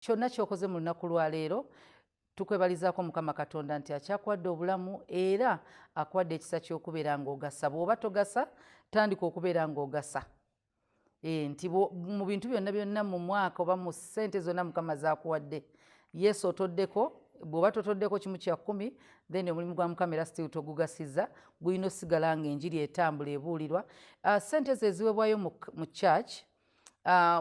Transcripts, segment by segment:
kyonna kyokoze mu lunaku lwa leero tukwebalizaako Mukama Katonda nti akyakuwadde obulamu era akuwadde ekisa ky'okubeera ng'ogasa. Bw'oba togasa tandika okubeera ng'ogasa. Nti mu bintu byonna byonna mu mwaka oba mu ssente zonna Mukama z'akuwadde, Yesu otoddeko. Bw'oba totoddeko kimu kya 10 then omulimu gwa Mukama era still togugasiza, gulina osigala ng'enjiri etambula ebuulirwa. Ssente ezo eziweebwayo mu church,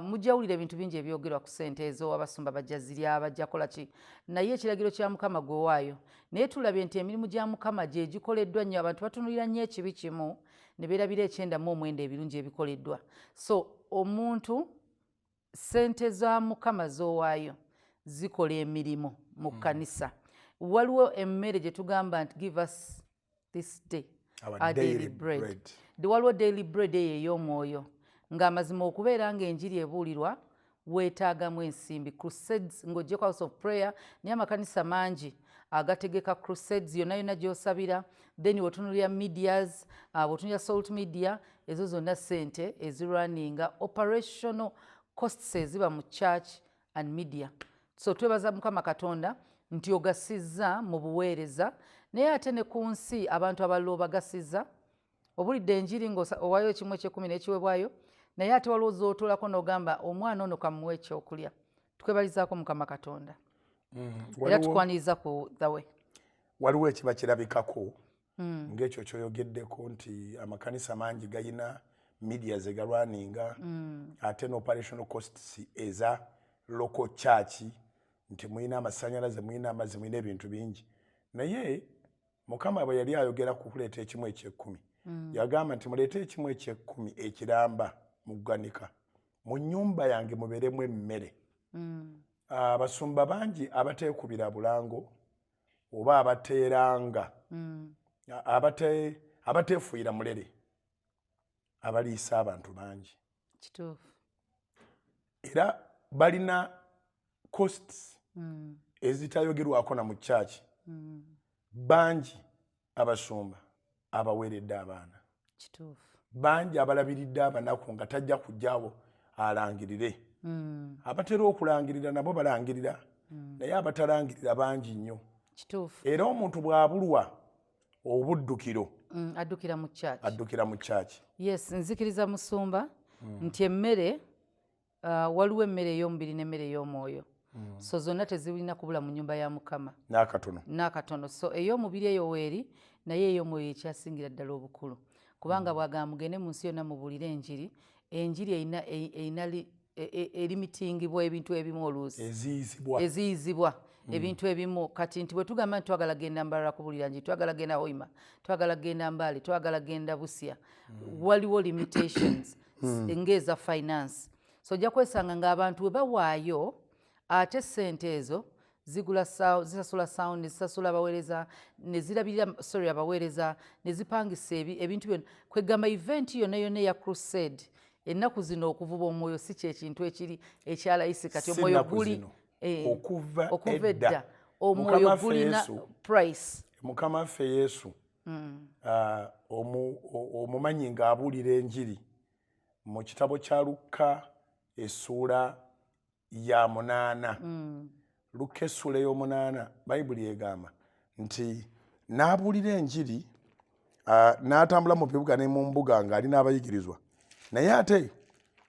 mujjawulira ebintu bingi ebyogerwa ku ssente ezo, abasumba bajja zirya, bajja kola ki, naye ekiragiro kya Mukama gwe waayo. Naye tulabye nti emirimu gya Mukama gye gikoleddwa nnyo, abantu batunulira nnyo ekibi kimu ne beerabira 99 ebirungi ebikoleddwa. So omuntu ssente za Mukama z'owaayo zikola emirimu mu Kanisa. Waliwo emmere gye tugamba nti give us this day our daily bread. Waliwo daily bread eyo ey'omwoyo, ng'amazima okubeera ng'enjiri ebuulirwa weetaagamu ensimbi. Crusades ng'oggyeko house of prayer, naye amakanisa mangi agategeka crusades yonna yonna gy'osabira. Then wetunulira medias, wetunulira salt media, ezo zonna ssente ezirwaninga operational costs eziba mu church and media. So twebaza Mukama Katonda nti ogasizza mu buweereza, naye ate ne ku nsi abantu abalala obagasizza. Obulidde enjiri ng'owaayo kimu eky'ekkumi n'ekiweebwayo, naye ate waliwo z'otuulako n'ogamba omwana ono kamuwe ekyokulya. Tukwebalizaako Mukama Katonda era tukwaniriza ku dawe. Waliwo ekiba kirabikako ng'ekyo kyoyogeddeko nti amakanisa mangi gayina media ze galwaninga, ate n'operational costs eza local church, nti muyina amasannyalaze, muyina amazzi, muyina ebintu bingi. Naye Mukama bwe yali ayogera ku kuleeta ekimu eky'ekkumi, yagamba nti muleete ekimu eky'ekkumi ekiramba mu ggwanika, mu nnyumba yange mubeeremu emmere. Abasumba bangi abateekubira bulango oba abateeranga, abateefuuyira mulere, abaliisa abantu bangi. Kituufu. Era balina costs ezitayogerwako na mu church. Bangi abasumba abaweeredde abaana. Kituufu. Bangi abalabiridde abanaku nga tajja kujjaawo alangirire. Abatera okulangirira nabo balangirira, naye abatalangirira bangi nnyo. Kituufu. Era omuntu bw'abulwa obuddukiro addukira mu church. Yes, nzikiriza musumba nti emmere, waliwo emmere ey'omubiri n'emmere ey'omwoyo. So zonna tezirina kubula mu nnyumba ya Mukama. N'akatono. So ey'omubiri eyo weeri, naye ey'omwoyo ekyasingira ddala obukulu. Kubanga bwagamba mugende mu nsi yonna mubuulire enjiri, enjiri erimitingibwa ebintu ebimu oluusi. Eziyizibwa. Ebintu ebimu kati nti bwe tugamba nti twagala genda Mbarara kubuulira njiri, twagala genda Hoima, twagala genda Mbale, twagala genda Busya, waliwo limitations ng'eza finance. So ojja kwesanga ng'abantu bwe bawaayo, ate ssente ezo zisasula sound, zisasula abaweereza, ne zirabirira abaweereza, ne zipangisa ebintu byonna. Kwegamba event yonna yonna eya crusade, ennaku zino okuvuba omwoyo si kyekintu ekiri ekyalayisi, kati omwoyo guli okuva edda, omwoyo gulina price. Mukama waffe Yesu omumanyi ng'abuulira enjiri mu kitabo kya Luka essuula ya 8. Luka essuula y'omunaana, Bayibuli egamba nti n'abuulira enjiri, n'atambula mu bibuga ne mu mbuga ng'ali n'abayigirizwa. Naye ate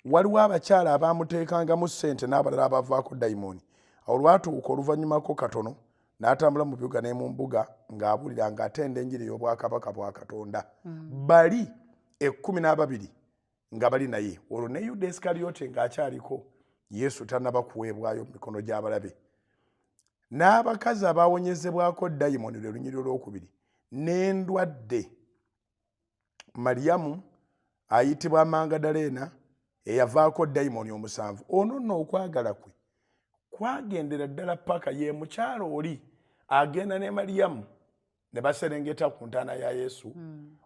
waliwo abakyala abaamuteekangamu ssente n'abalala abavaako dayimooni. Awo lwatuuka oluvannyumako katono n'atambula mu bibuga ne mu mbuga ng'abuulira ng'atenda enjiri y'obwakabaka bwa Katonda. Bali 12 nga bali naye. Olwo ne Yuda Iskariote ng'akyaliko, Yesu tannaba kuweebwayo mu mikono gy'abalabe. N'abakazi abaawonyezebwako dayimooni lwe lunyiriri olwokubiri, n'endwadde. Mariyamu ayitibwa Mangadaleena eyavaako dayimooni 7. Ono nno okwagala kwe kwagendera ddala paka ye mukyala oli agenda ne Mariyamu ne baserengeta ku ntaana ya Yesu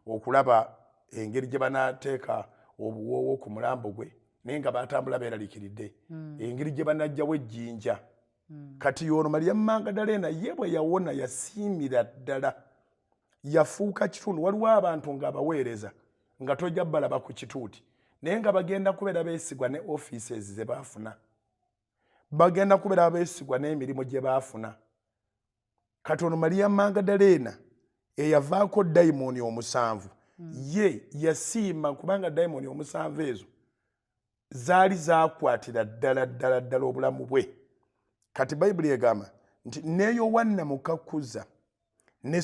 okulaba engeri gye banaateeka obuwoowo ku mulambo gwe, naye nga batambula beeraliikiridde, engeri gye banajjawo ejjinja. Kati y'ono Mariyamu Mangadaleena ye bwe yawona yasiimira ddala, yafuuka kitundu. Waliwo abantu ng'abaweereza nga tojja balaba ku kituuti, naye nga bagenda kubeera beesigwa ne offices ze baafuna. bagenda kubeera abeesigwa n'emirimu gye baafuna. Katono Maria Magdalena eyavaako dayimoni omusanvu ye yasiima kubanga dayimoni omusanvu ezo zaali zaakwatira ddala obulamu bwe. Kati Bayibuli egamba nti ne Yowanna mukakuza ne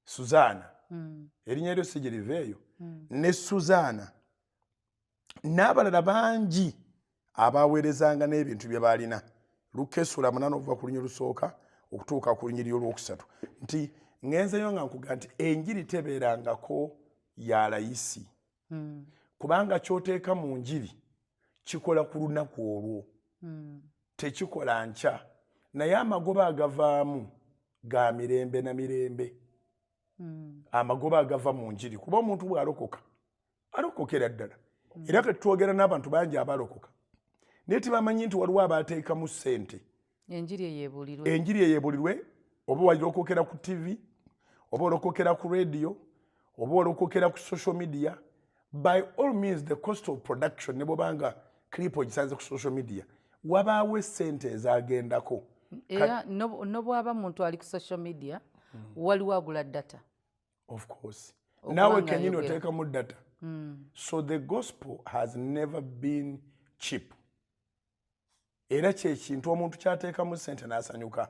Suzaana erinnya eryo si giriveeyo ne Suzaana n'abalala bangi abaweerezanga n'ebintu bye baalina. Luka essula 8 okuva ku lunyiri lusooka okutuuka ku lunyiri olwokusatu. Nti ngenzeyo nga nkuga nti enjiri tebeerangako ya layisi kubanga ky'oteeka mu njiri kikola ku lunaku olwo tekikola nkya, naye amagoba agavaamu ga mirembe na mirembe. Amagoba agava mu njiri kuba omuntu bw'alokoka alokokera ddala. Era ketwogera n'abantu bangi abalokoka naye tebamanyi nti waliwo abaateekamu ssente enjiri eyeebulirwe, oba walokokera ku TV, oba olokokera ku radio, oba olokokera ku social media. By all means the cost of production ne bwobanga clip ogisanze ku social media wabaawo essente ezaagendako. Era nobwaba muntu ali ku social media waliwo agula data. Of course. Naawe kenyini oteekamu data. So the gospel has never been cheap. Era kyekintu omuntu kyateekamu ssente n'asanyuka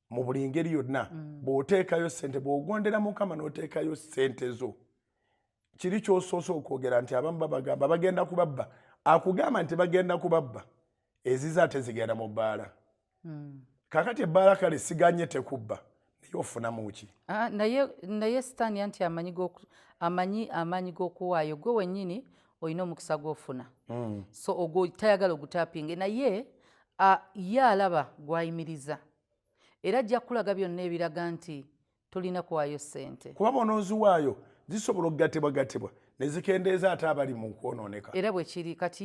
mu buli ngeri yonna. Bw'oteekayo ssente, bw'ogondera Mukama n'oteekayo ssente zo, kiri ky'osoose okwogera nti abamu babagamba bagenda kubabba. Akugamba nti bagenda kubabba ezizo ate zigenda mu bbaala. Kakati ebbaala kale siganye tekubba naye ofunamu ki? Naye Sitaani anti amanyi amaanyi g'okuwaayo gwe wennyini olina omukisa gw'ofuna. So ogwo tayagala ogutaapinge naye ye alaba gw'ayimiriza era ajja kulaga byonna ebiraga nti tolina kuwaayo ssente. Kuba bw'onooziwaayo zisobola okugatibwagatibwa ne zikendeeza ate abali mu kwonooneka. Era bwe kiri kati